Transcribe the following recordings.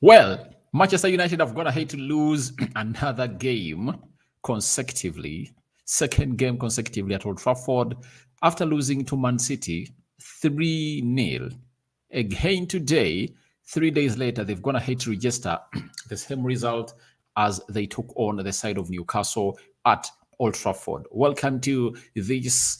Well, Manchester United have gone ahead to lose another game consecutively, second game consecutively at Old Trafford after losing to Man City 3-0. Again today, 3 days later, they've gone ahead to register the same result as they took on the side of Newcastle at Old Trafford. Welcome to this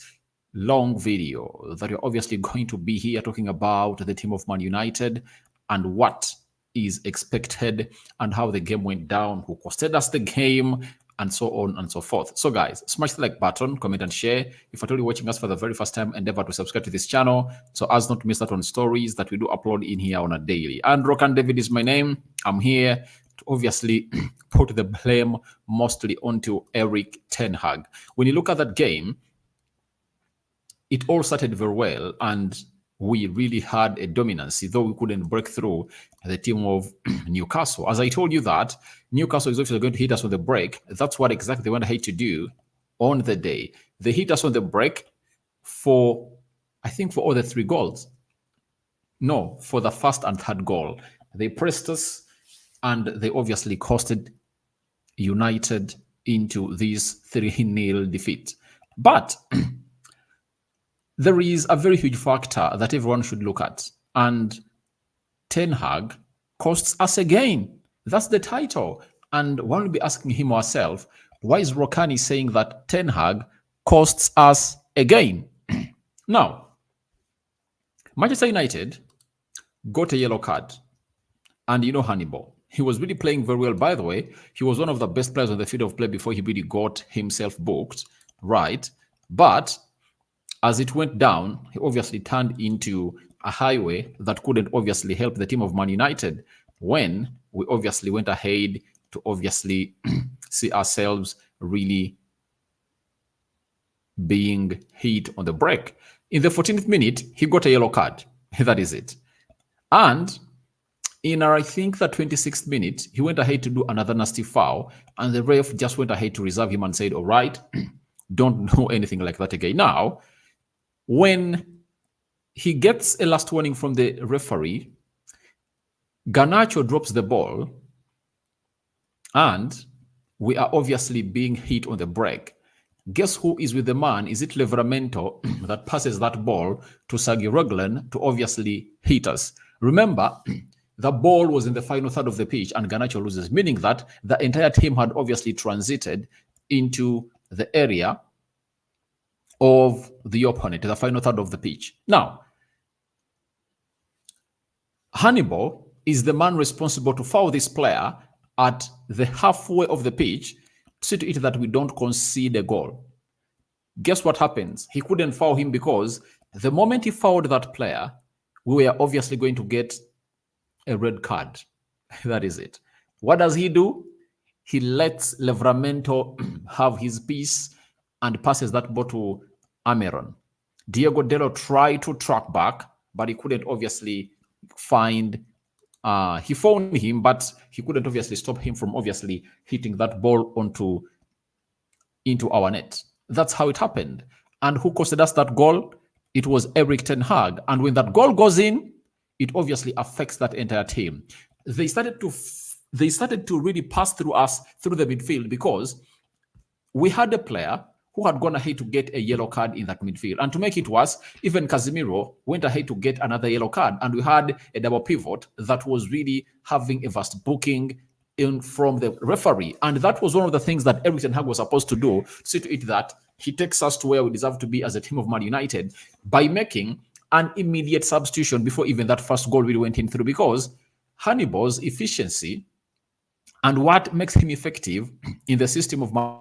long video that you're obviously going to be here talking about the team of Man United and what is expected and how the game went down, who costed us the game, and so on and so forth. So guys, smash the like button, comment and share. If you're totally watching us for the very first time, endeavor to subscribe to this channel so as not to miss out on stories that we do upload in here on a daily. And Rokan David is my name. I'm here to obviously put the blame mostly onto Erik ten Hag. When you look at that game, it all started very well and we really had a dominance, though we couldn't break through the team of Newcastle. As I told you that Newcastle is obviously going to hit us on the break. That's what exactly they went ahead to do on the day. They hit us on the break for, I think, for all the 3 goals. No, for the first and third goal. They pressed us and they obviously costed United into this 3-0 defeat. But there is a very huge factor that everyone should look at. And Ten Hag costs us again. That's the title. And one will be asking him ourselves, why is Rokani saying that Ten Hag costs us again? Now, Manchester United got a yellow card. And you know Hannibal. He was really playing very well, by the way. He was one of the best players on the field of play before he really got himself booked, right? But as it went down, he obviously turned into a highway that couldn't obviously help the team of Man United when we obviously went ahead to obviously see ourselves really being hit on the break. In the 14th minute, he got a yellow card. That is it. And in our, I think, the 26th minute, he went ahead to do another nasty foul, and the ref just went ahead to reserve him and said, all right, don't do anything like that again. Now, when he gets a last warning from the referee, Garnacho drops the ball, and we are obviously being hit on the break. Guess who is with the man? Is it Livramento that passes that ball to Sergio Reguilón to obviously hit us? Remember, the ball was in the final third of the pitch and Garnacho loses, meaning that the entire team had obviously transited into the area of the opponent, the final third of the pitch. Now, Hannibal is the man responsible to foul this player at the halfway of the pitch to see to it that we don't concede a goal. Guess what happens? He couldn't foul him because the moment he fouled that player, we were obviously going to get a red card. That is it. What does he do? He lets Livramento have his piece and passes that ball to Almiron. Diego Dello tried to track back, but he couldn't obviously find. He found him, but he couldn't obviously stop him from obviously hitting that ball into our net. That's how it happened. And who costed us that goal? It was Erik ten Hag. And when that goal goes in, it obviously affects that entire team. They started to really pass through us through the midfield because we had a player who had gone ahead to get a yellow card in that midfield. And to make it worse, even Casemiro went ahead to get another yellow card. And we had a double pivot that was really having a vast booking in from the referee. And that was one of the things that Erik ten Hag was supposed to do, see to it that he takes us to where we deserve to be as a team of Man United by making an immediate substitution before even that first goal really went in through, because Hannibal's efficiency and what makes him effective in the system of Man,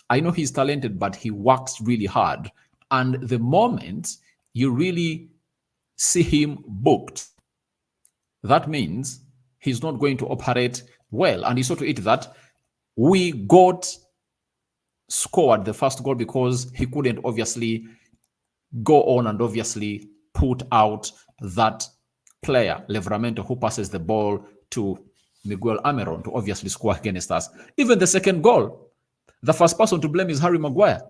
I know he's talented, but he works really hard. And the moment you really see him booked, that means he's not going to operate well. And he saw to it that we got scored the first goal because he couldn't obviously go on and obviously put out that player, Livramento, who passes the ball to Miguel Almiron to obviously score against us. Even the second goal, the first person to blame is Harry Maguire.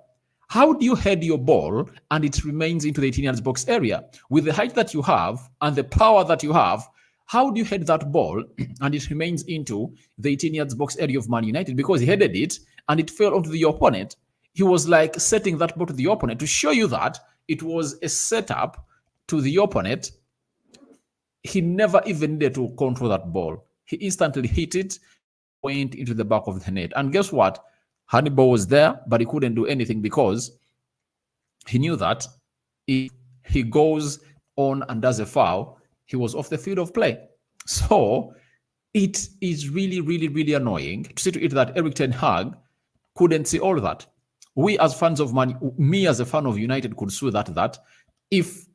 How do you head your ball and it remains into the 18 yards box area? With the height that you have and the power that you have, How do you head that ball and it remains into the 18 yards box area of Man United? Because he headed it and it fell onto the opponent. He was like setting that ball to the opponent to show you that it was a setup to the opponent. He never even needed to control that ball. He instantly hit it, went into the back of the net. And guess what? Hannibal was there, but he couldn't do anything because he knew that if he goes on and does a foul, he was off the field of play. So it is really, really, really annoying to see to it that Eric Ten Hag couldn't see all that. We as fans of me as a fan of United could see that if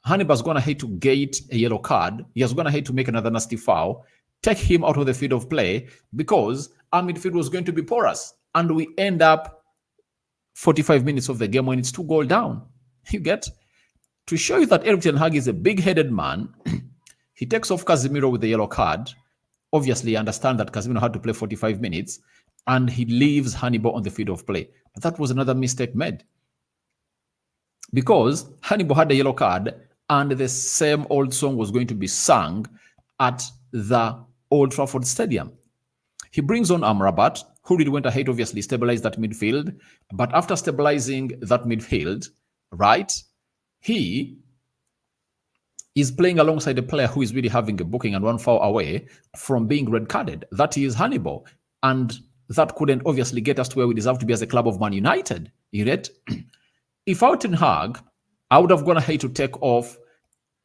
Hannibal's going to hate to get a yellow card, he was going to hate to make another nasty foul, take him out of the field of play because our midfield was going to be porous. And we end up 45 minutes of the game when it's 2-goal down. You get? To show you that Eric Ten Hag is a big-headed man, he takes off Casemiro with the yellow card. Obviously, I understand that Casemiro had to play 45 minutes, and he leaves Hannibal on the field of play. But that was another mistake made. Because Hannibal had a yellow card, and the same old song was going to be sung at the Old Trafford Stadium. He brings on Amrabat, who really went ahead, obviously, stabilized that midfield. But after stabilizing that midfield, right, he is playing alongside a player who is really having a booking and 1 foul away from being red carded. That is Hannibal. And that couldn't obviously get us to where we deserve to be as a club of Man United. You get? If I were Ten Hag, I would have gone ahead to take off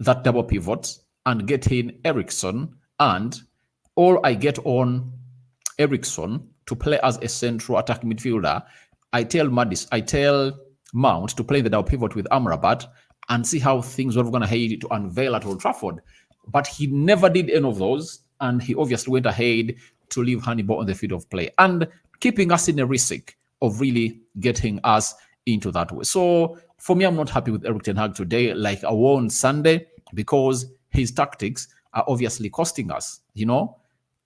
that double pivot and get in Eriksson. And all I get on Eriksson to play as a central attacking midfielder, I tell Mount to play the double pivot with Amrabat and see how things were going to unveil at Old Trafford. But he never did any of those, and he obviously went ahead to leave Hannibal on the field of play and keeping us in a risk of really getting us into that way. So for me, I'm not happy with Eric Ten Hag today, like I won on Sunday, because his tactics are obviously costing us, you know.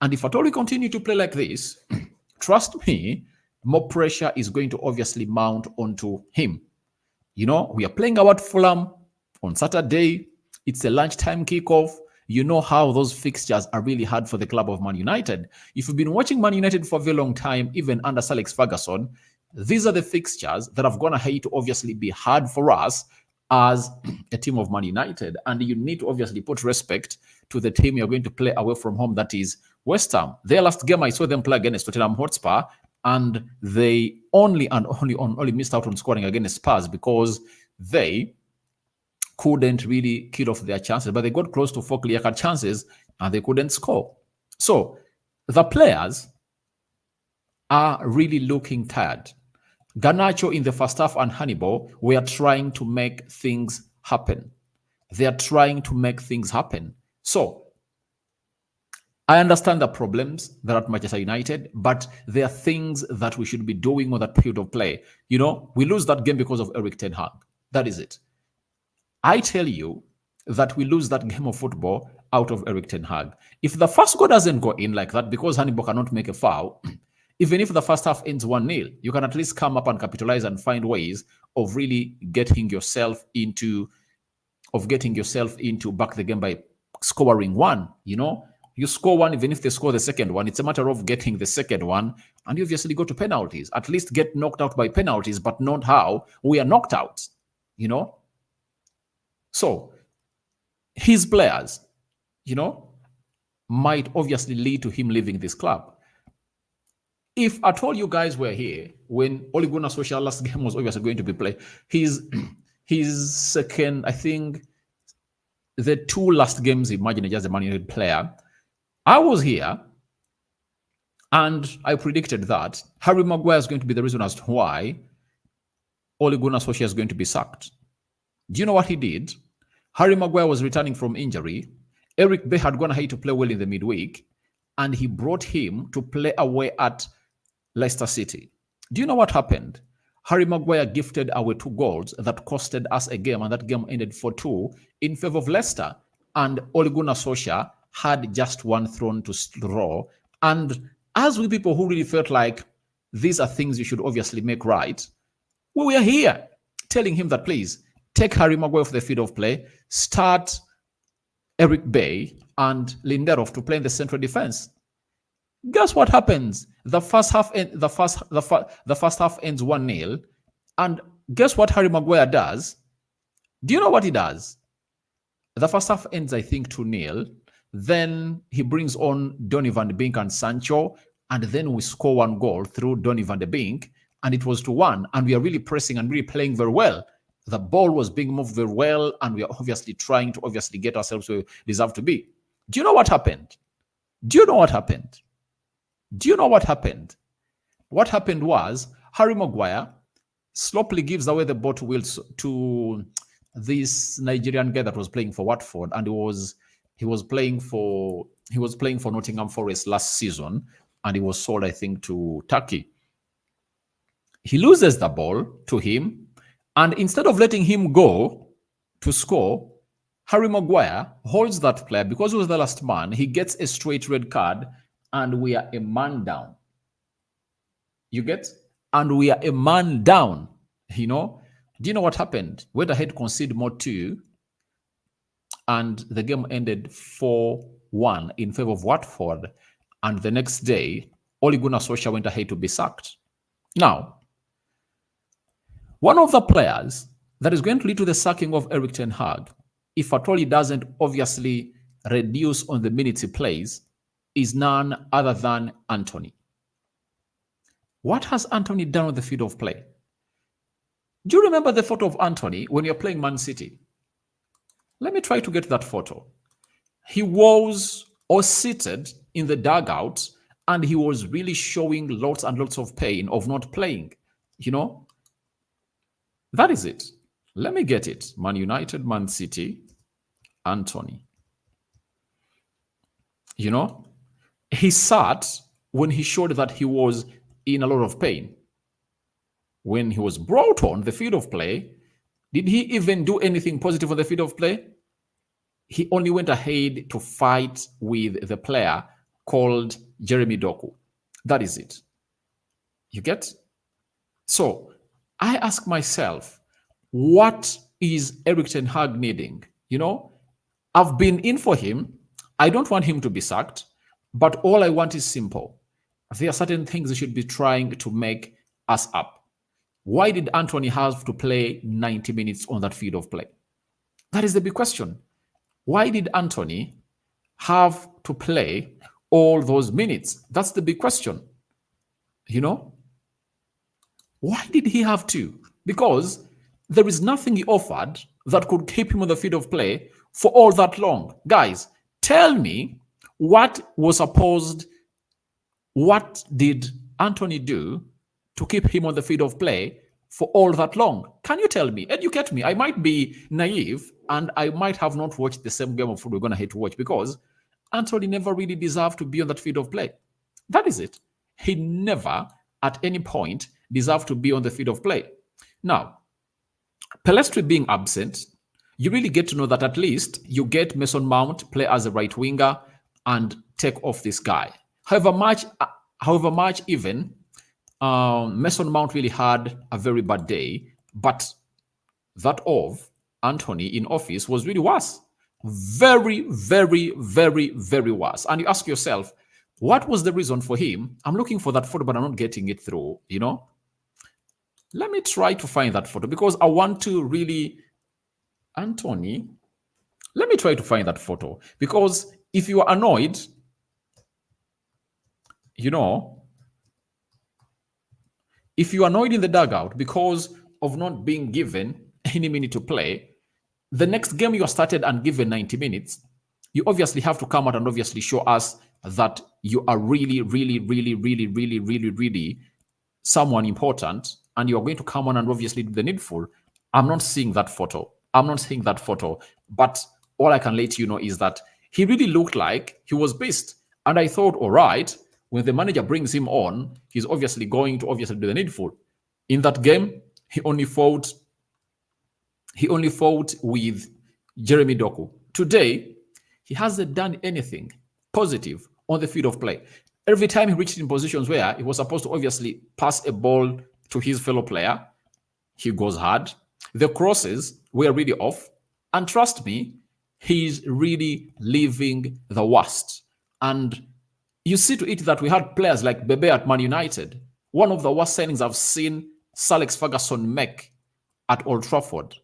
And if at all we continue to play like this, trust me, more pressure is going to obviously mount onto him. You know, we are playing out Fulham on Saturday. It's a lunchtime kickoff. You know how those fixtures are really hard for the club of Man United. If you've been watching Man United for a very long time, even under Sir Alex Ferguson, these are the fixtures that have gone ahead to obviously be hard for us as a team of Man United. And you need to obviously put respect to the team you're going to play away from home, that is West Ham. Their last game, I saw them play against Tottenham Hotspur, and they only missed out on scoring against Spurs because they couldn't really kill off their chances, but they got close to 4 clear-cut chances and they couldn't score. So the players are really looking tired. Garnacho in the first half and Hannibal were trying to make things happen. They are trying to make things happen. So I understand the problems that are at Manchester United, but there are things that we should be doing on that period of play. You know, we lose that game because of Eric Ten Hag. That is it. I tell you that we lose that game of football out of Eric Ten Hag. If the first goal doesn't go in like that because Hannibal cannot make a foul, even if the first half ends 1-0, you can at least come up and capitalize and find ways of really getting yourself into back the game by scoring one, you know. You score one, even if they score the second one, it's a matter of getting the second one, and you obviously go to penalties. At least get knocked out by penalties, but not how we are knocked out, you know. So his players, you know, might obviously lead to him leaving this club. If at all you guys were here when Ole Gunnar Solskjaer's last game was obviously going to be played, his second, I think, the 2 last games he managed as a Man United player, I was here and I predicted that Harry Maguire is going to be the reason as to why Ole Gunnar Solskjaer is going to be sacked. Do you know what he did? Harry Maguire was returning from injury. Eric Bay had gone ahead to play well in the midweek, and he brought him to play away at Leicester City. Do you know what happened? Harry Maguire gifted away 2 goals that costed us a game, and that game ended 4-2 in favor of Leicester. And Ole Gunnar Solskjaer had just 1 thrown to draw. And as we people who really felt like these are things you should obviously make right, we were here telling him that please take Harry Maguire off the field of play, start Eric Bay and Lindelof to play in the central defense. Guess what happens? The first half ends 1-0. And guess what Harry Maguire does? Do you know what he does? The first half ends, I think, 2-0. Then he brings on Donny van de Beek and Sancho, and then we score 1 goal through Donny van de Beek, and it was 2-1. And we are really pressing and really playing very well. The ball was being moved very well, and we are obviously trying to get ourselves where we deserve to be. Do you know what happened? Do you know what happened? Do you know what happened? What happened was Harry Maguire sloppily gives away the ball to this Nigerian guy that was playing for Watford, and he was playing for Nottingham Forest last season, and he was sold, I think, to Turkey. He loses the ball to him, and instead of letting him go to score, Harry Maguire holds that player because he was the last man. He gets a straight red card, and we are a man down. You get? And we are a man down. You know? Do you know what happened? Went ahead, concede more 2, and the game ended 4-1 in favor of Watford. And the next day, Ole Gunnar Solskjaer went ahead to be sacked. Now, one of the players that is going to lead to the sacking of Erik ten Hag, if at all he doesn't obviously reduce on the minutes he plays, is none other than Antony. What has Antony done on the field of play? Do you remember the photo of Antony when you're playing Man City? Let me try to get that photo. He was seated in the dugout, and he was really showing lots and lots of pain of not playing. You know? That is it. Let me get it. Man United, Man City, Antony. You know? He sat when he showed that he was in a lot of pain. When he was brought on the field of play, did he even do anything positive on the field of play? He only went ahead to fight with the player called Jeremy Doku. That is it. You get? So I ask myself, what is Erik ten Hag needing? You know, I've been in for him. I don't want him to be sacked, but all I want is simple. There are certain things he should be trying to make us up. Why did Antony have to play 90 minutes on that field of play? That is the big question. Why did Antony have to play all those minutes? That's the big question. You know? Why did he have to? Because there is nothing he offered that could keep him on the field of play for all that long. Guys, tell me what did Antony do to keep him on the field of play for all that long? Can you tell me? Educate me. I might be naive and I might have not watched the same game of football we're going to hate to watch, because Antony never really deserved to be on that field of play. That is it. He never at any point deserved to be on the field of play. Now, Pelestri being absent, you really get to know that at least you get Mason Mount play as a right winger and take off this guy. However much even, Mason Mount really had a very bad day, but that of Antony in office was really worse. Very, very, very, very worse. And you ask yourself, what was the reason for him? I'm looking for that photo, but I'm not getting it through, you know? Let me try to find that photo because I want to really... Antony, let me try to find that photo, because if you are annoyed, you know, if you are annoyed in the dugout because of not being given any minute to play, the next game you are started and given 90 minutes, you obviously have to come out and obviously show us that you are really, really, really, really, really, really, really someone important, and you are going to come on and obviously do the needful. I'm not seeing that photo. But all I can let you know is that he really looked like he was pissed. And I thought, all right, when the manager brings him on, he's obviously going to do the needful. In that game, he only fought with Jeremy Doku. Today, he hasn't done anything positive on the field of play. Every time he reached in positions where he was supposed to obviously pass a ball to his fellow player, he goes hard. The crosses were really off. And trust me, he's really living the worst. And you see to it that we had players like Bebe at Man United, one of the worst signings I've seen Sir Alex Ferguson make at Old Trafford.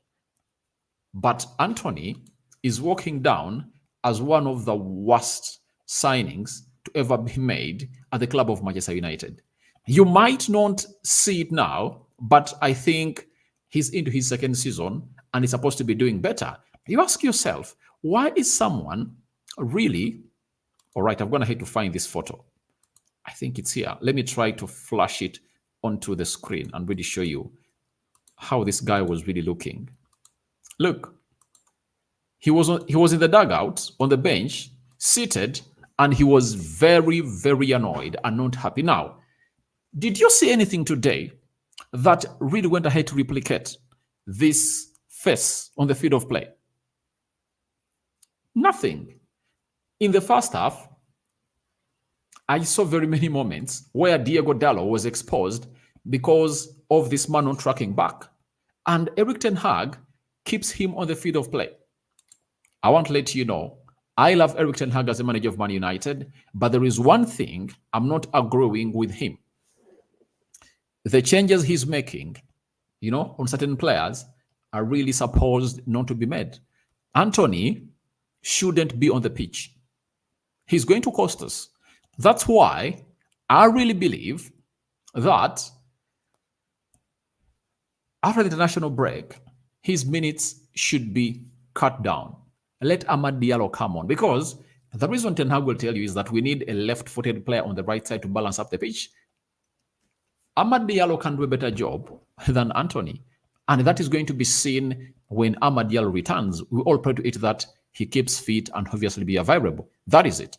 But Anthony is walking down as one of the worst signings to ever be made at the club of Manchester United. You might not see it now, but I think he's into his second season and he's supposed to be doing better. You ask yourself, why is someone really... All right, I'm going to have to find this photo. I think it's here. Let me try to flash it onto the screen and really show you how this guy was really looking. Look, he was in the dugout on the bench, seated, and he was very, very annoyed and not happy. Now, did you see anything today that really went ahead to replicate this face on the field of play? Nothing. In the first half, I saw very many moments where Diego Dallo was exposed because of this man not tracking back. And Erik ten Hag keeps him on the field of play. I want to let you know, I love Erik ten Hag as a manager of Man United, but there is one thing I'm not agreeing with him. The changes he's making, on certain players are really supposed not to be made. Anthony shouldn't be on the pitch. He's going to cost us. That's why I really believe that after the international break, his minutes should be cut down. Let Amad Diallo come on, because the reason Ten Hag will tell you is that we need a left-footed player on the right side to balance up the pitch. Amad Diallo can do a better job than Anthony, and that is going to be seen when Amad Diallo returns. We all pray to it that he keeps fit and obviously be available. That is it.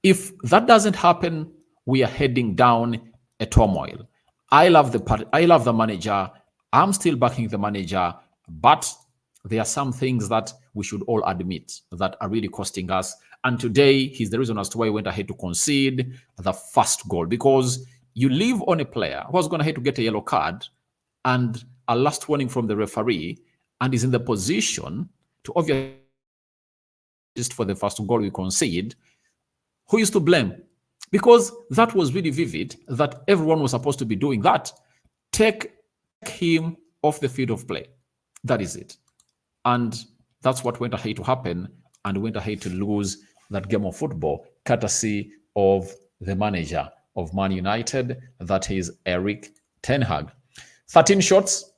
If that doesn't happen, we are heading down a turmoil. I love the manager. I'm still backing the manager, but there are some things that we should all admit that are really costing us. And today, he's the reason as to why we went ahead to concede the first goal, because you leave on a player who was going ahead to get a yellow card and a last warning from the referee, and is in the position to obviously just for the first goal we concede. Who is to blame? Because that was really vivid that everyone was supposed to be doing that. Take him off the field of play. That is it. And that's what went ahead to happen, and went ahead to lose that game of football, courtesy of the manager of Man United, that is Erik ten Hag. 13 shots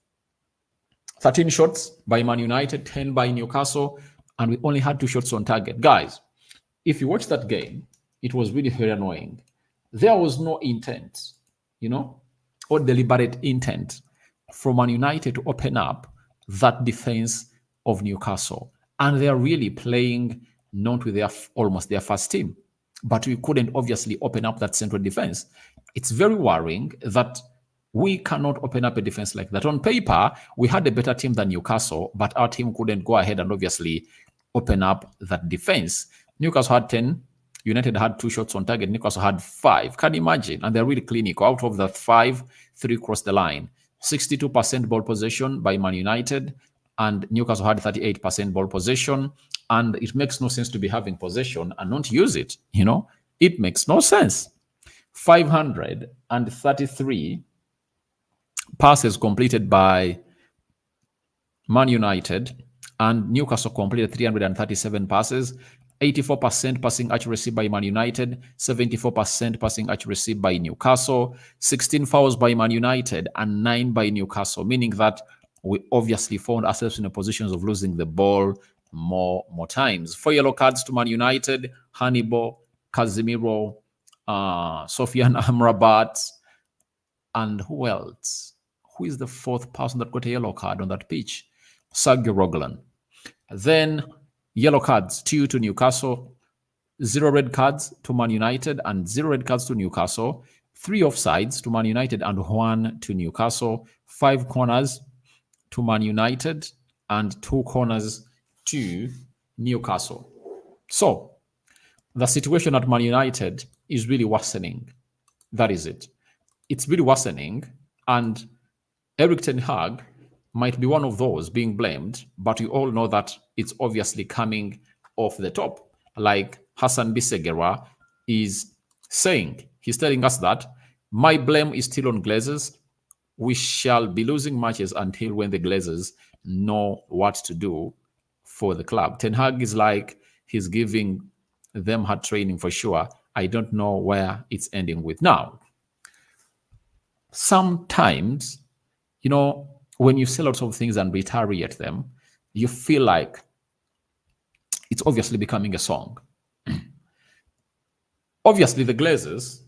by Man United, 10 by Newcastle, and we only had 2 shots on target. Guys, if you watch that game, it was really very annoying. There was no intent, or deliberate intent from Man United to open up that defense of Newcastle. And they are really playing not with almost their first team. But we couldn't obviously open up that central defense. It's very worrying that we cannot open up a defense like that. On paper, we had a better team than Newcastle, but our team couldn't go ahead and obviously open up that defense. Newcastle had 10. United had 2 shots on target. Newcastle had 5. Can you imagine? And they're really clinical. Out of the 5, 3 crossed the line. 62% ball possession by Man United, and Newcastle had 38% ball possession. And it makes no sense to be having possession and not use it. It makes no sense. 533 passes completed by Man United, and Newcastle completed 337 passes. 84% passing accuracy by Man United, 74% passing accuracy by Newcastle, 16 fouls by Man United and 9 by Newcastle, meaning that we obviously found ourselves in a position of losing the ball more times. 4 yellow cards to Man United: Hannibal, Casemiro, Sofiane Amrabat, and who else? Who is the 4th person that got a yellow card on that pitch? Sergio Roglan. Then yellow cards, 2 to Newcastle, 0 red cards to Man United, and 0 red cards to Newcastle, 3 offsides to Man United and 1 to Newcastle, 5 corners to Man United, and 2 corners to Newcastle. So the situation at Man United is really worsening. That is it. It's really worsening, and Erik ten Hag might be one of those being blamed, but we all know that it's obviously coming off the top. Like Hassan Bisegera is saying, he's telling us that my blame is still on Glazers. We shall be losing matches until when the Glazers know what to do for the club. Ten Hag is like, he's giving them hard training for sure. I don't know where it's ending with now. Sometimes, when you say lots of things and retaliate them, you feel like it's obviously becoming a song. Obviously, the Glazers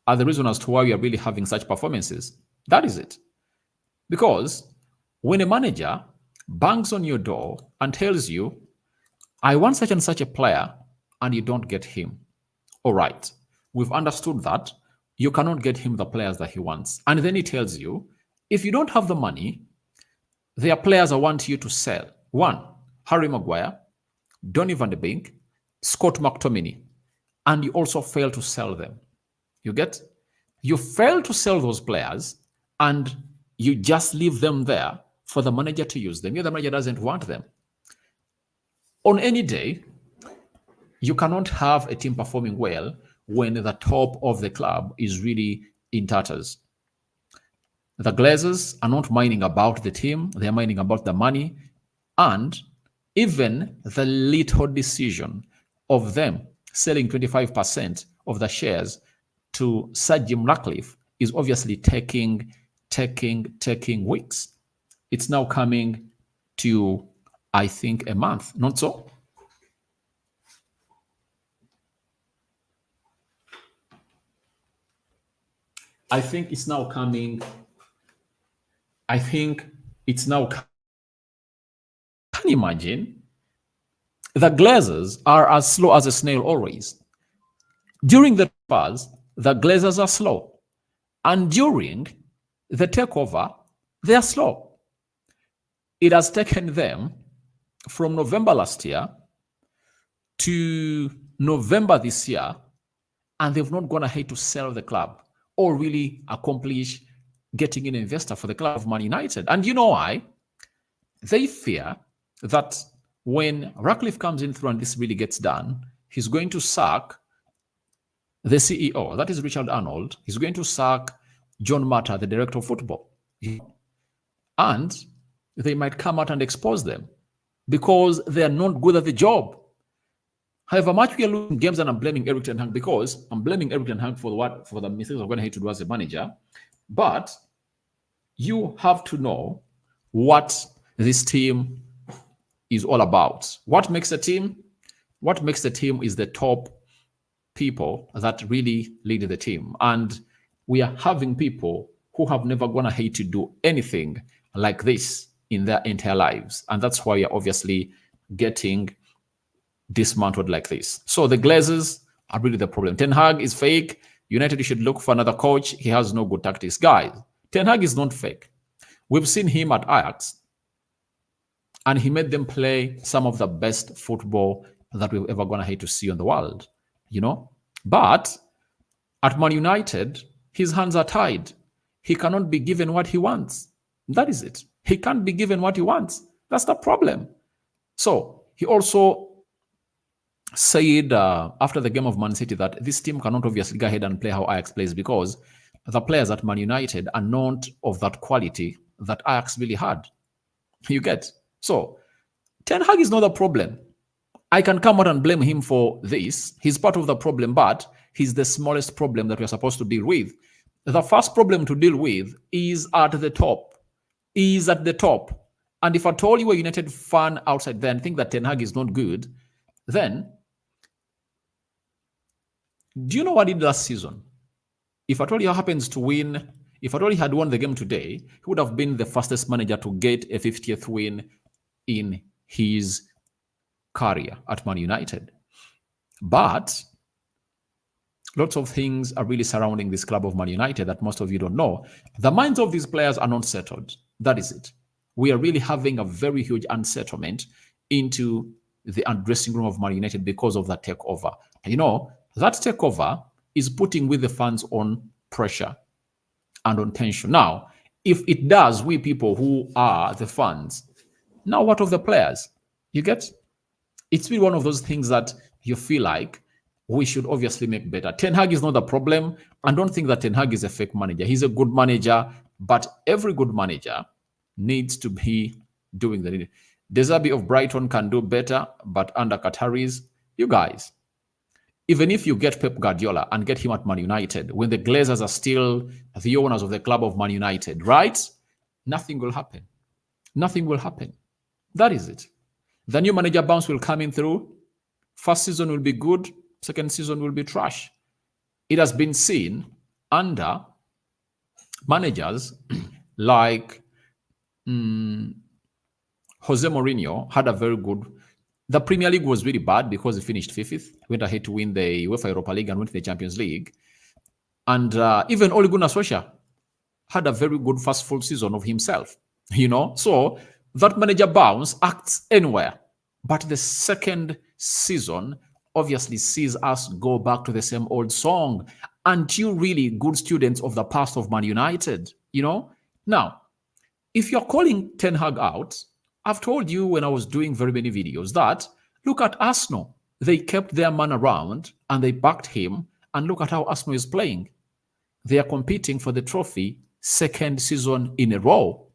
are the reason as to why we are really having such performances. That is it. Because when a manager bangs on your door and tells you, I want such and such a player, and you don't get him, all right, we've understood that you cannot get him the players that he wants. And then he tells you, if you don't have the money, there are players I want you to sell. One, Harry Maguire, Donny van de Beek, Scott McTominay, and you also fail to sell them. You get? You fail to sell those players and you just leave them there for the manager to use them. The manager doesn't want them. On any day, you cannot have a team performing well when the top of the club is really in tatters. The Glazers are not minding about the team, they're minding about the money, and even the little decision of them selling 25% of the shares to Sir Jim Ratcliffe is obviously taking weeks. It's now coming to, I think, a month, not so? I think it's now coming. Can you imagine? The Glazers are as slow as a snail always. During the past, the Glazers are slow. And during the takeover, they are slow. It has taken them from November last year to November this year, and they've not gone ahead to sell the club or really accomplish getting an investor for the club of Man United. And you know why? They fear that when Ratcliffe comes in through and this really gets done, he's going to sack the CEO, that is Richard Arnold. He's going to sack John Matter, the director of football. And they might come out and expose them because they are not good at the job. However much we are losing games, and I'm blaming Eric Ten Hag because I'm blaming Eric Ten Hag for the mistakes I'm going to hate to do as a manager. But you have to know what this team is all about. What makes a team? What makes the team is the top people that really lead the team. And we are having people who have never gone ahead to do anything like this in their entire lives. And that's why we are obviously getting dismantled like this. So the Glazers are really the problem. Ten Hag is fake. United should look for another coach. He has no good tactics. Guys, Ten Hag is not fake. We've seen him at Ajax, and he made them play some of the best football that we've ever gone ahead to see in the world, But at Man United, his hands are tied. He cannot be given what he wants. That is it. He can't be given what he wants. That's the problem. So he also said after the game of Man City that this team cannot obviously go ahead and play how Ajax plays because the players at Man United are not of that quality that Ajax really had. You get? So Ten Hag is not the problem. I can come out and blame him for this. He's part of the problem, but he's the smallest problem that we're supposed to deal with. The first problem to deal with is at the top. And if at all you were a United fan outside there and think that Ten Hag is not good, then do you know what he did last season? If at all he happens to win, if at all he had won the game today, he would have been the fastest manager to get a 50th win in his career at Man United. But lots of things are really surrounding this club of Man United that most of you don't know. The minds of these players are not settled. That is it. We are really having a very huge unsettlement into the dressing room of Man United because of that takeover. That takeover is putting with the fans on pressure and on tension. Now, If it does, we people who are the fans, now what of the players? You get? It's been one of those things that you feel like we should obviously make better. Ten Hag is not the problem. I don't think that Ten Hag is a fake manager. He's a good manager, but every good manager needs to be doing the. Desabi of Brighton can do better, but under Qataris, you guys, even if you get Pep Guardiola and get him at Man United, when the Glazers are still the owners of the club of Man United, right? Nothing will happen. Nothing will happen. That is it. The new manager bounce will come in through. First season will be good. Second season will be trash. It has been seen under managers like Jose Mourinho had a very good. The Premier League was really bad because he finished fifth, went ahead to win the UEFA Europa League and went to the Champions League. And even Ole Gunnar Solskjaer had a very good first full season of himself, So that manager bounce acts anywhere. But the second season obviously sees us go back to the same old song. Aren't you really good students of the past of Man United? Now, if you're calling Ten Hag out, I've told you when I was doing very many videos that look at Arsenal. They kept their man around and they backed him. And look at how Arsenal is playing. They are competing for the trophy second season in a row,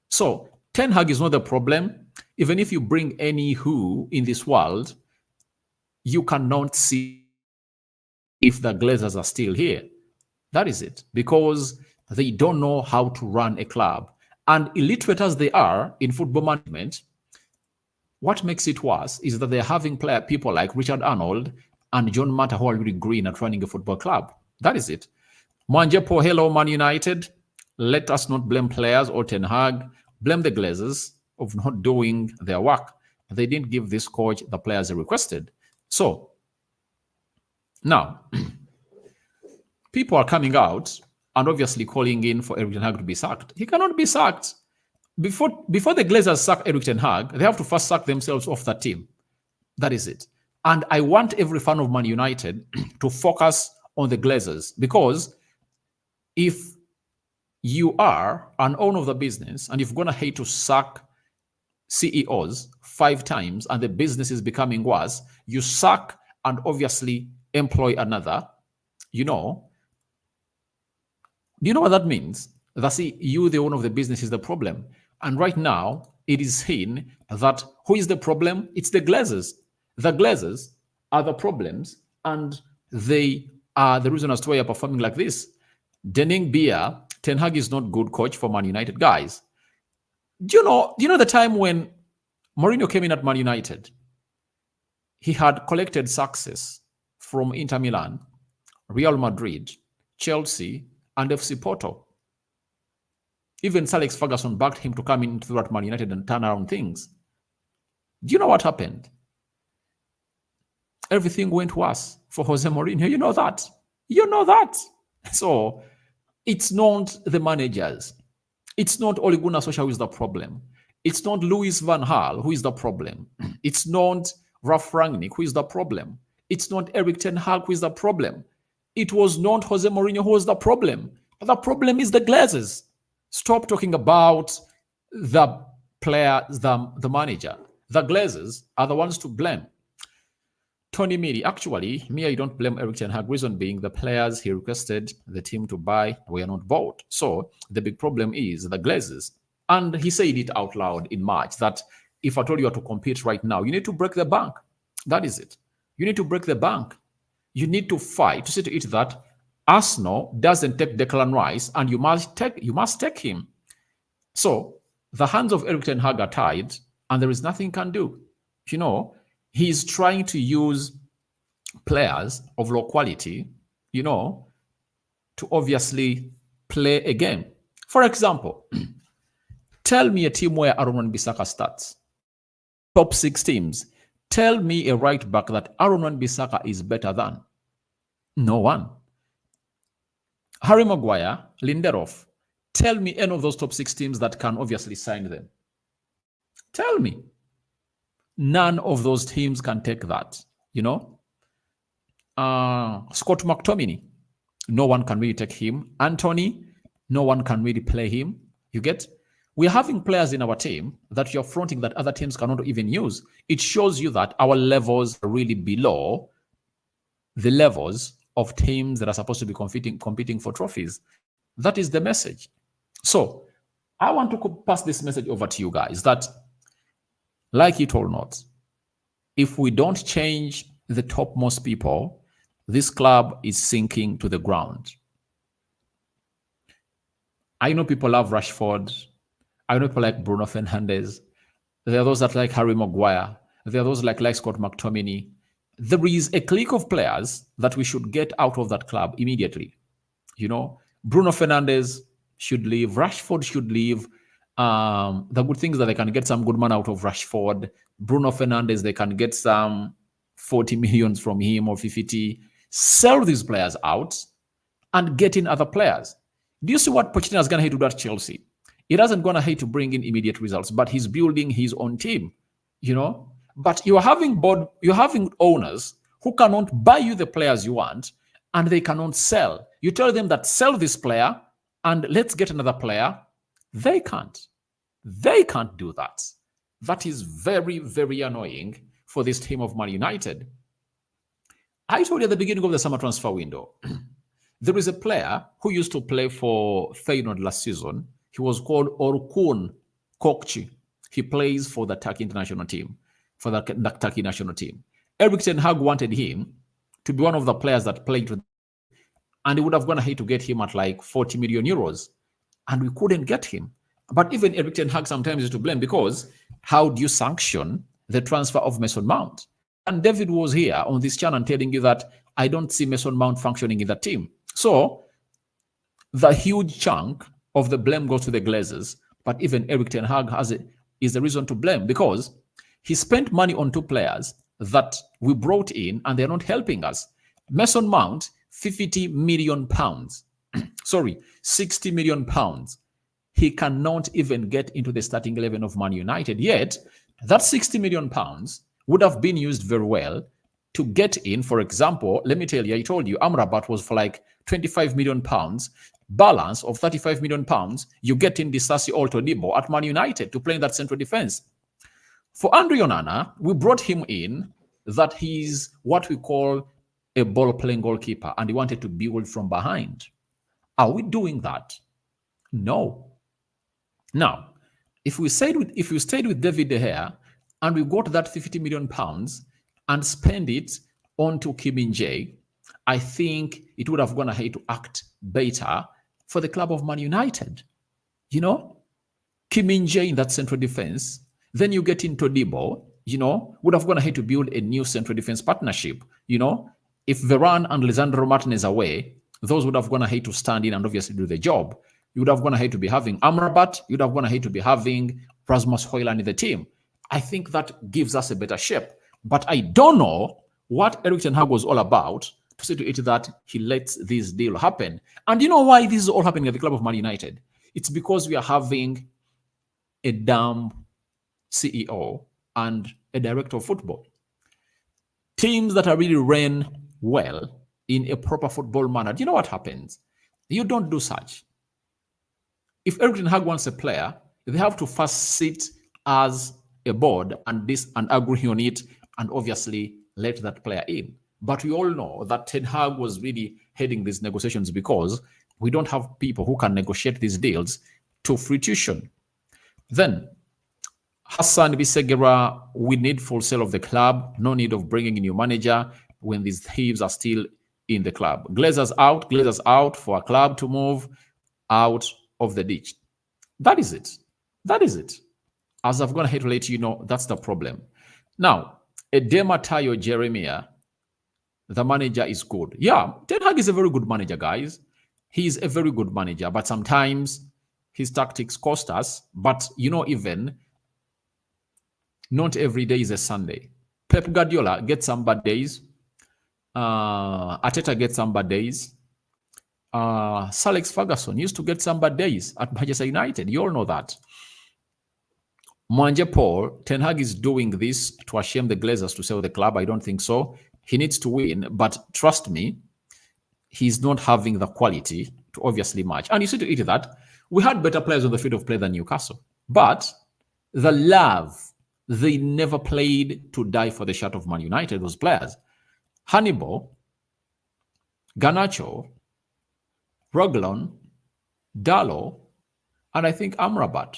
So Ten Hag is not the problem. Even if you bring any who in this world, you cannot see if the Glazers are still here. That is it. Because they don't know how to run a club. And illiterate as they are in football management, what makes it worse is that they're having people like Richard Arnold and John Mata who are really green at running a football club. That is it. Mwanje po hello Man United. Let us not blame players or Ten Hag. Blame the Glazers of not doing their work. They didn't give this coach the players they requested. So, now, people are coming out and obviously calling in for Erik Ten Hag to be sacked. He cannot be sacked. Before the Glazers sack Erik Ten Hag, they have to first sack themselves off that team. That is it. And I want every fan of Man United to focus on the Glazers, because if you are an owner of the business and you're going to hate to sack CEOs 5 times and the business is becoming worse, you sack and obviously employ another, do you know what that means? That's you, the owner of the business, is the problem. And right now, it is seen that who is the problem? It's the Glazers. The Glazers are the problems, and they are the reason as to why you're performing like this. Denning Beer, Ten Hag is not good coach for Man United, guys. Do you know the time when Mourinho came in at Man United? He had collected success from Inter Milan, Real Madrid, Chelsea, and FC Porto. Even Sir Alex Ferguson backed him to come into that Man United and turn around things. Do you know what happened? Everything went worse for Jose Mourinho. You know that. So it's not the managers. It's not Ole Gunnar Solskjaer who is the problem. It's not Louis van Gaal who is the problem. It's not Ralf Rangnick who is the problem. It's not Erik Ten Hag who is the problem. It was not Jose Mourinho who was the problem. The problem is the Glazers. Stop talking about the player, the manager. The Glazers are the ones to blame. Tony Meany, actually, I don't blame Erik Ten Hag. Reason being, the players he requested the team to buy were not bought. So the big problem is the Glazers. And he said it out loud in March that if I told you to compete right now, you need to break the bank. That is it. You need to break the bank. You need to fight to see to it that Arsenal doesn't take Declan Rice, and you must take him. So the hands of Erik Ten Hag are tied, and there is nothing he can do. He's trying to use players of low quality, to obviously play a game. For example, tell me a team where Aaron Wan-Bissaka starts. Top 6 teams. Tell me a right back that Aaron Wan-Bissaka is better than. No one. Harry Maguire, Lindelof. Tell me any of those top 6 teams that can obviously sign them. Tell me. None of those teams can take that. Scott McTominay. No one can really take him. Anthony, No one can really play him. You get? We're having players in our team that you're fronting that other teams cannot even use. It shows you that our levels are really below the levels of teams that are supposed to be competing for trophies. That is the message. So I want to pass this message over to you guys that, like it or not, if we don't change the topmost people, this club is sinking to the ground. I know people love Rashford. I know people like Bruno Fernandes. There are those that like Harry Maguire. There are those like Scott McTominay. There is a clique of players that we should get out of that club immediately. You know, Bruno Fernandes should leave. Rashford should leave. The good things that they can get some good man out of Rashford. Bruno Fernandes, they can get some 40 millions from him or 50. Sell these players out and get in other players. Do you see what Pochettino is going to hate to do at Chelsea? He doesn't going to hate to bring in immediate results, but he's building his own team, you know. But you're having owners who cannot buy you the players you want, and they cannot sell. You tell them that sell this player and let's get another player. They can't. They can't do that. That is very, very annoying for this team of Man United. I told you at the beginning of the summer transfer window, there is a player who used to play for Feyenoord last season. He was called Orkun Kokchi. He plays for the Turkey international team, for the Turkey national team. Erik ten Hag wanted him to be one of the players that played with, and he would have gone ahead to get him at like 40 million euros, and we couldn't get him. But even Erik ten Hag sometimes is to blame, because how do you sanction the transfer of Mason Mount? And David was here on this channel telling you that I don't see Mason Mount functioning in the team. So the huge chunk of the blame goes to the Glazers, but even Erik ten Hag is the reason to blame, because he spent money on two players that we brought in and they're not helping us. Mason Mount, 50 million pounds. Sorry, 60 million pounds. He cannot even get into the starting 11 of Man United. Yet, that 60 million pounds would have been used very well to get in, for example, let me tell you, I told you, Amrabat was for like 25 million pounds, balance of 35 million pounds, you get in Disasi Oltodibo at Man United to play in that central defense. For Andre Onana, we brought him in that he's what we call a ball-playing goalkeeper, and he wanted to build from behind. Are we doing that? No. Now, if we stayed with David De Gea and we got that 50 million pounds and spend it onto Kim Min-jae, I think it would have gone ahead to act better for the club of Man United. You know, Kim Min-jae in that central defense, then you get into Todibo, you know, would have gone ahead to build a new central defense partnership. You know, if Varane and Lisandro Martinez are away, those would have gone ahead to stand in and obviously do the job. You would have gone ahead to be having Amrabat, you'd have gone ahead to be having Rasmus Højlund in the team. I think that gives us a better shape. But I don't know what Erik ten Hag was all about to say to it that he lets this deal happen. And you know why this is all happening at the club of Man United? It's because we are having a damn CEO and a director of football. Teams that are really ran well in a proper football manner, do you know what happens? You don't do such. If Erik ten Hag wants a player, they have to first sit as a board and agree on it and obviously let that player in. But we all know that Ten Hag was really heading these negotiations because we don't have people who can negotiate these deals to fruition. Then, Hassan Bisegera, we need full sale of the club. No need of bringing a new manager when these thieves are still in the club. Glazers out for a club to move out of the ditch. That is it. That is it. As I've gone ahead to let you know, that's the problem. Now, Edema Tayo Jeremiah, the manager is good. Yeah, Ten Hag is a very good manager, guys. He's a very good manager, but sometimes his tactics cost us. But, you know, even not every day is a Sunday. Pep Guardiola gets some bad days. Arteta gets some bad days. Sir Alex Ferguson used to get some bad days at Manchester United. You all know that. Mwanje Paul, Ten Hag is doing this to shame the Glazers to sell the club. I don't think so. He needs to win, but trust me, he's not having the quality to obviously match. And you see, to eat that, we had better players on the field of play than Newcastle. But the love, they never played to die for the shirt of Man United, those players. Hannibal, Garnacho, Reguilon, Dalot, and I think Amrabat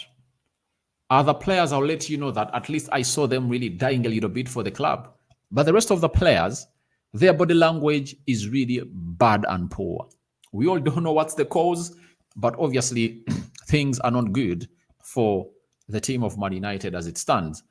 are the players I'll let you know that at least I saw them really dying a little bit for the club. But the rest of the players, their body language is really bad and poor. We all don't know what's the cause, but obviously things are not good for the team of Man United as it stands.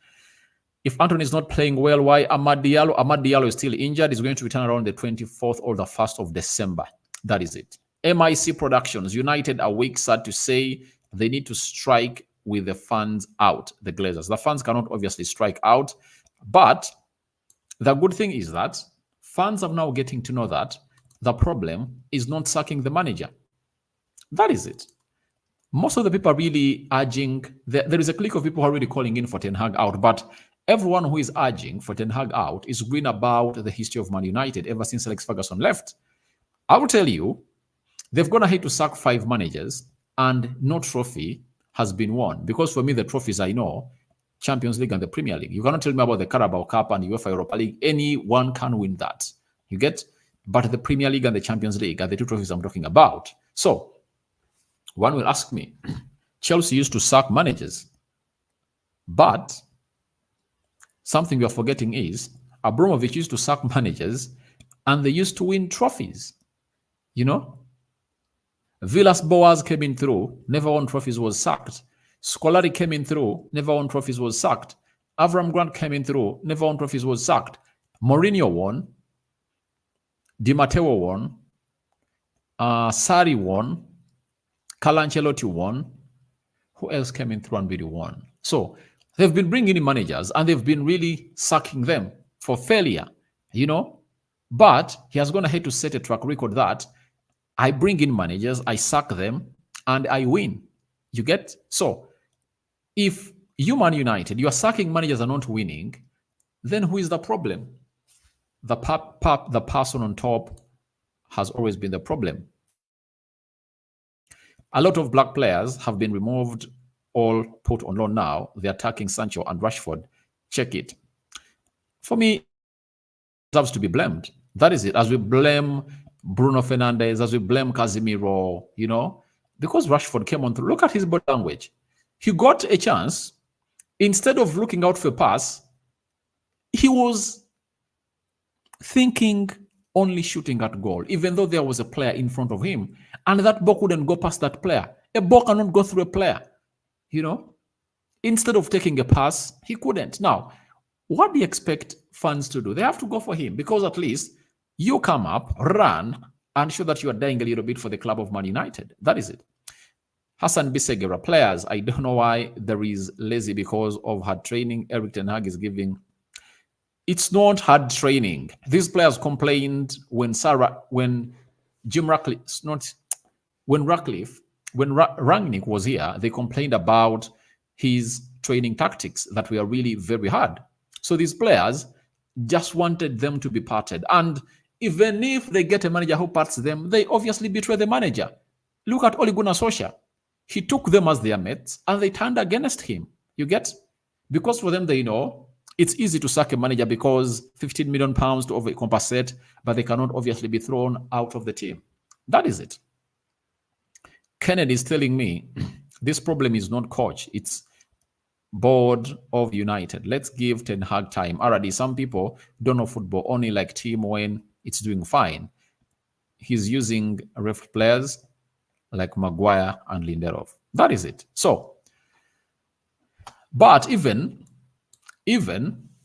If Anthony is not playing well, why Amad Diallo? Amad Diallo is still injured. He's going to return around the 24th or the 1st of December. That is it. MIC Productions, United are weak, sad to say. They need to strike with the fans out, the Glazers. The fans cannot obviously strike out, but the good thing is that fans are now getting to know that the problem is not sacking the manager. That is it. Most of the people are really urging, there is a clique of people who are really calling in for Ten Hag out, but everyone who is urging for Ten Hag out is green about the history of Man United ever since Alex Ferguson left. I will tell you, they've gone ahead to sack 5 managers and no trophy has been won. Because for me, the trophies I know, Champions League and the Premier League. You cannot tell me about the Carabao Cup and UEFA Europa League. Anyone can win that. You get? But the Premier League and the Champions League are the 2 trophies I'm talking about. So, one will ask me, Chelsea used to sack managers. But something you're forgetting is Abramovich used to sack managers and they used to win trophies. You know? Villas Boas came in through, never won trophies, was sacked. Scolari came in through, never won trophies, was sacked. Avram Grant came in through, never won trophies, was sacked. Mourinho won. Di Matteo won. Sarri won. Carlo Ancelotti won. Who else came in through and really won? So they've been bringing in managers and they've been really sacking them for failure, you know. But he has gone ahead to set a track record that I bring in managers, I sack them, and I win. You get? So, if you, Man United, you are sacking managers and not winning, then who is the problem? The person on top has always been the problem. A lot of black players have been removed, all put on loan now. They're attacking Sancho and Rashford. Check it. For me, it deserves to be blamed. That is it. As we blame Bruno Fernandes, as we blame Casemiro, you know, because Rashford came on through. Look at his body language. He got a chance. Instead of looking out for a pass, he was thinking only shooting at goal, even though there was a player in front of him. And that ball couldn't go past that player. A ball cannot go through a player, you know. Instead of taking a pass, he couldn't. Now, what do you expect fans to do? They have to go for him because at least you come up, run, and show that you are dying a little bit for the club of Man United. That is it. Hassan Bisegera, players, I don't know why there is lazy because of hard training. Eric Ten Hag is giving. It's not hard training. These players complained when Rangnick was here, they complained about his training tactics that were really very hard. So these players just wanted them to be parted. And even if they get a manager who parts them, they obviously betray the manager. Look at Ole Gunnar Solskjaer. He took them as their mates and they turned against him. You get? Because for them, they know it's easy to sack a manager because 15 million pounds to overcompensate, but they cannot obviously be thrown out of the team. That is it. Kennedy is telling me this problem is not coach, it's board of United. Let's give Ten Hag time. Already, some people don't know football, only like team when it's doing fine. He's using ref players like Maguire and Lindelof. That is it. So, but even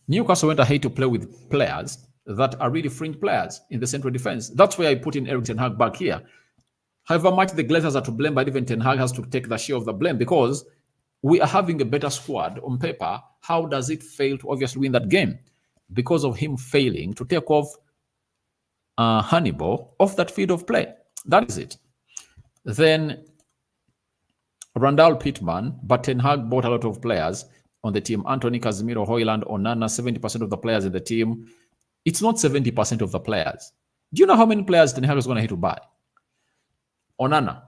Newcastle went ahead to play with players that are really fringe players in the central defense. That's why I put in Eric Ten Hag back here. However much the Glazers are to blame, but even Ten Hag has to take the share of the blame because we are having a better squad on paper. How does it fail to obviously win that game? Because of him failing to take off Hannibal off that field of play. That is it. Then Randall Pittman, but Ten Hag bought a lot of players on the team. Anthony, Casemiro, Højlund, Onana, 70% of the players in the team. It's not 70% of the players. Do you know how many players Ten Hag is going to have to buy? Onana,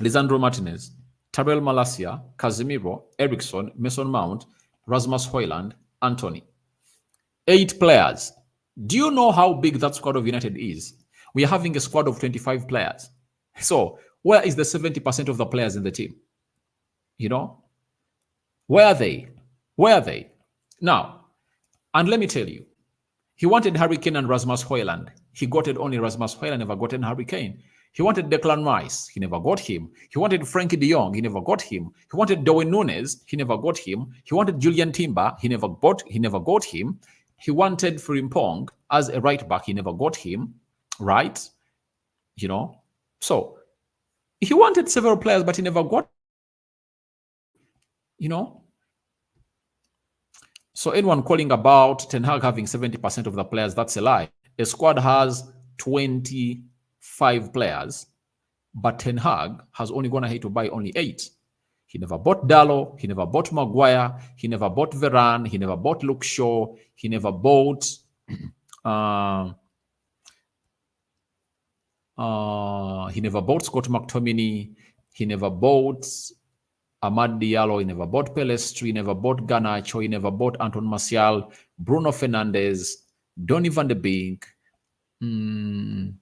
Lisandro Martinez, Tarel Malacia, Casemiro, Eriksson, Mason Mount, Rasmus Højlund, Anthony. 8 players. Do you know how big that squad of United is? We are having a squad of 25 players. So where is the 70% of the players in the team? You know? Where are they? Where are they? Now, and let me tell you, he wanted Harry Kane and Rasmus Højlund. He got it only Rasmus Højlund, never gotten Harry Kane. He wanted Declan Rice. He never got him. He wanted Frankie de Jong. He never got him. He wanted Darwin Núñez. He never got him. He wanted Julian Timber. He never got him. He wanted Frimpong as a right back. He never got him. Right? You know? So, he wanted several players, but he never got, you know? So anyone calling about Ten Hag having 70% of the players, that's a lie. A squad has 25 players, but Ten Hag has only gone ahead to buy only 8. He never bought Dalot, he never bought Maguire, he never bought Varane, he never bought Luke Shaw, he never bought he never bought Scott McTominay, he never bought Amad Diallo, he never bought Pelestri, he never bought Garnacho, he never bought Anton Martial, Bruno Fernandes, Donny van de Beek. There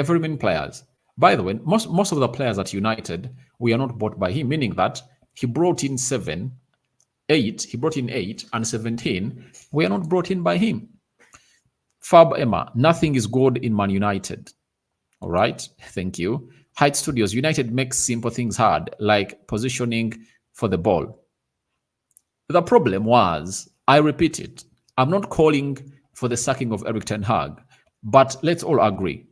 are very many players. By the way, most of the players at United, we are not bought by him, meaning that he brought in 8, and 17 we are not brought in by him. Fab Emma, nothing is good in Man United. All right, thank you. Height Studios, United makes simple things hard, like positioning for the ball. The problem was, I repeat it, I'm not calling for the sacking of Erik Ten Hag, but let's all agree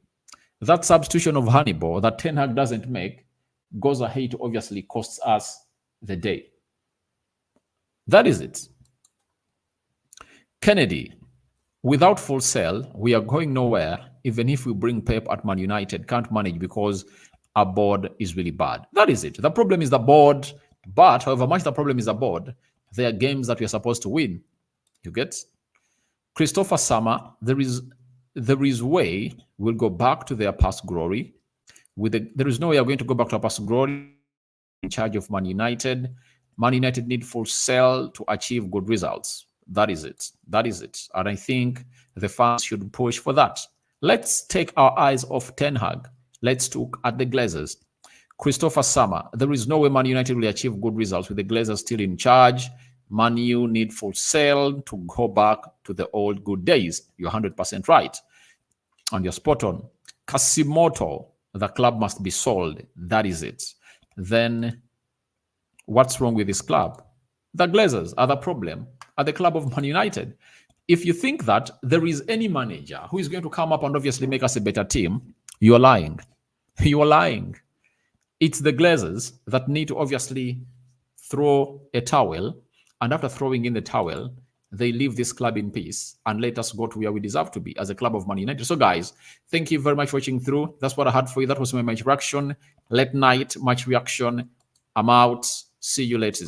that substitution of Hannibal that Ten Hag doesn't make goes ahead to obviously costs us the day. That is it. Kennedy, without full sale, we are going nowhere. Even if we bring Pep at Man United, can't manage because our board is really bad. That is it. The problem is the board, but however much the problem is the board, there are games that we are supposed to win. You get? Christopher Summer, there is way we'll go back to their past glory. There is no way we're going to go back to our past glory in charge of Man United. Man United need full sell to achieve good results. That is it. That is it. And I think the fans should push for that. Let's take our eyes off Ten Hag. Let's look at the Glazers. Christopher Summer, there is no way Man United will achieve good results with the Glazers still in charge. Man U need full sale to go back to the old good days. You're 100% right. And you're spot on. Kasimoto, the club must be sold. That is it. Then what's wrong with this club? The Glazers are the problem at the club of Man United. If you think that there is any manager who is going to come up and obviously make us a better team, you are lying. You are lying. It's the Glazers that need to obviously throw a towel, and after throwing in the towel, they leave this club in peace and let us go to where we deserve to be as a club of Man United. So guys, thank you very much for watching through. That's what I had for you. That was my match reaction. Late night match reaction. I'm out. See you later.